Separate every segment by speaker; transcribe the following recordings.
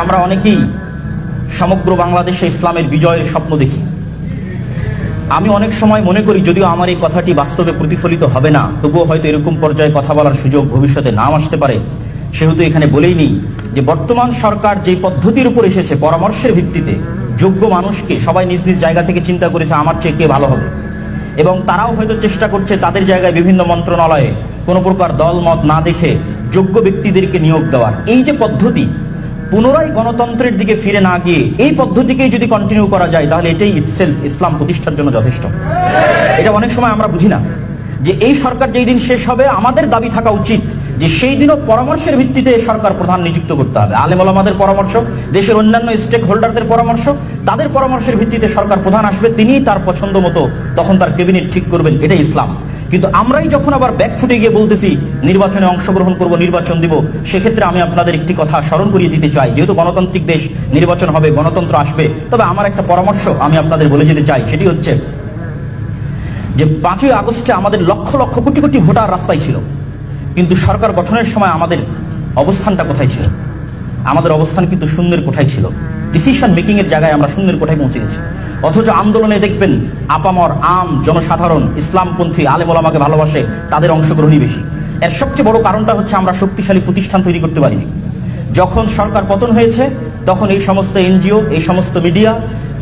Speaker 1: আমরা অনেকেই সমগ্র বাংলাদেশে ইসলামের বিজয়ের স্বপ্ন দেখি। আমি অনেক সময় মনে করি, যদিও আমার এই কথাটি বাস্তবে প্রতিফলিত হবে না, তবুও হয়তো এরকম পর্যায়ে কথা বলার সুযোগ ভবিষ্যতে নাও আসতে পারে। সেহেতু এখানে বলেই নিই যে বর্তমান সরকার যে পদ্ধতির উপর এসেছে, পরামর্শের ভিত্তিতে যোগ্য মানুষকে সবাই নিজ নিজ জায়গা থেকে চিন্তা করেছে আমার চেয়ে কে ভালো হবে, এবং তারাও হয়তো চেষ্টা করছে তাদের জায়গায় বিভিন্ন মন্ত্রণালয়ে কোনো প্রকার দলমত না দেখে যোগ্য ব্যক্তিদেরকে নিয়োগ দেওয়ার। এই যে পদ্ধতি, পুনরায় গণতন্ত্রের দিকে ফিরে না গিয়ে এই পদ্ধতিকেই যদি কন্টিনিউ করা যায়, তাহলে এটাই ইটসেলফ ইসলাম প্রতিষ্ঠার জন্য যথেষ্ট। এটা অনেক সময় আমরা বুঝি না যে এই সরকার যেই দিন শেষ হবে, আমাদের দাবি থাকা উচিত যে সেই দিনও পরামর্শের ভিত্তিতে সরকার প্রধান নিযুক্ত করতে হবে। আলেম ওলামাদের পরামর্শ, দেশের অন্যান্য স্টেক হোল্ডারদের পরামর্শ, তাদের পরামর্শের ভিত্তিতে সরকার প্রধান আসবে, তিনিই তার পছন্দ মতো তখন তার ক্যাবিনেট ঠিক করবেন। এটাই ইসলাম। কিন্তু আমরাই যখন আবার ব্যাকফুটে গিয়ে বলতেছি নির্বাচনে অংশগ্রহণ করব, নির্বাচন দিব, সেক্ষেত্রে আমি আপনাদের একটি কথা স্মরণ করিয়ে দিতে চাই। যেহেতু গণতান্ত্রিক দেশ, নির্বাচন হবে, গণতন্ত্র আসবে, তবে আমার একটা পরামর্শ আমি আপনাদের বলে যেতে চাই। সেটি হচ্ছে যে 5ই আগস্টে আমাদের লক্ষ লক্ষ কোটি কোটি ভোটার রাস্তায় ছিল, কিন্তু সরকার গঠনের সময় আমাদের অবস্থানটা কোথায় ছিল? আমাদের অবস্থান কিন্তু শূন্যের কোঠায় ছিল। ডিসিশন মেকিং এর জায়গায় আমরা শূন্যের কোঠায় পৌঁছে গেছি। অথচ আন্দোলনে দেখবেন আপামর আম জনসাধারণ, ইসলামপন্থী আলেম ওলামাকে ভালোবাসে, তাদের অংশগ্রহণই বেশি। এর সবচেয়ে বড় কারণটা হচ্ছে আমরা শক্তিশালী প্রতিষ্ঠান তৈরি করতে পারিনি। যখন সরকার পতন হয়েছে, তখন এই সমস্ত এনজিও, এই সমস্ত মিডিয়া,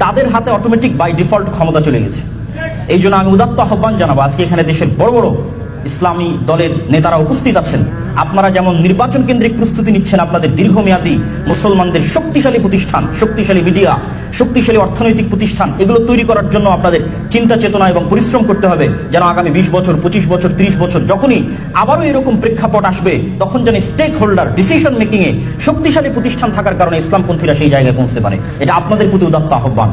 Speaker 1: তাদের হাতে অটোমেটিক বাই ডিফল্ট ক্ষমতা চলে গেছে। এই জন্য আমি উদাত্ত আহ্বান জানাবো, আজকে এখানে দেশের বড় বড় ইসলামী দলের নেতারা উপস্থিত আছেন, আপনারা যেমন নির্বাচন কেন্দ্রিক প্রস্তুতি নিচ্ছেন, আপনাদের দীর্ঘমেয়াদী মুসলমানদের শক্তিশালী প্রতিষ্ঠান, শক্তিশালী মিডিয়া, শক্তিশালী অর্থনৈতিক প্রতিষ্ঠান, এগুলো তৈরি করার জন্য আপনাদের চিন্তা চেতনা এবং পরিশ্রম করতে হবে, যেন আগামী 20 বছর, 25 বছর, 30 বছর যখনই আবারও এরকম প্রেক্ষাপট আসবে, তখন যেন স্টেক হোল্ডার, ডিসিশন মেকিং এ শক্তিশালী প্রতিষ্ঠান থাকার কারণে ইসলামপন্থীরা সেই জায়গায় পৌঁছতে পারে। এটা আপনাদের প্রতি উদাত্ত আহ্বান।